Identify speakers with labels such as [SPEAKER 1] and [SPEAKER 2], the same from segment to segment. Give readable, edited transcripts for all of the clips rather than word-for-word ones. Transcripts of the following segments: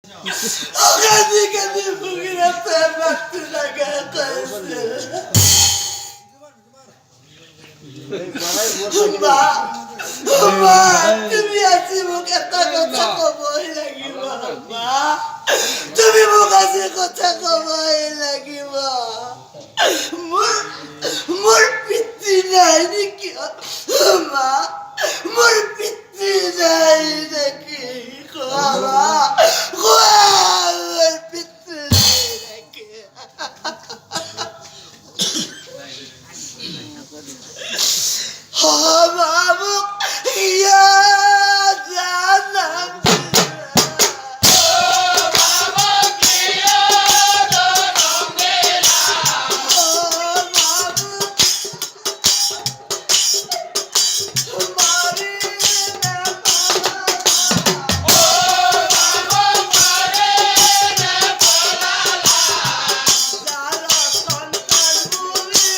[SPEAKER 1] Kadi kadi bugira tebak tunaga kaise. Ma, ma, তুমি আজি মোক এটা কথা কবই লাগিব মা তুমি মোক আজি কথা কবই লাগিব মোৰ পিতৃ নাই নেকি মা মোৰ পিতৃ নাই নেকি কোৱা মা কোৱা মোৰ পিতৃ নাই নেকি Hamamuk ya jangan Hamamuk ya jangan bela Hamamuk mari na Hamamuk mari na palala Jara santan buli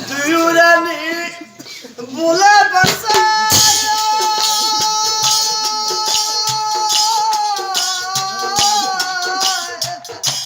[SPEAKER 1] Duyurani bula basa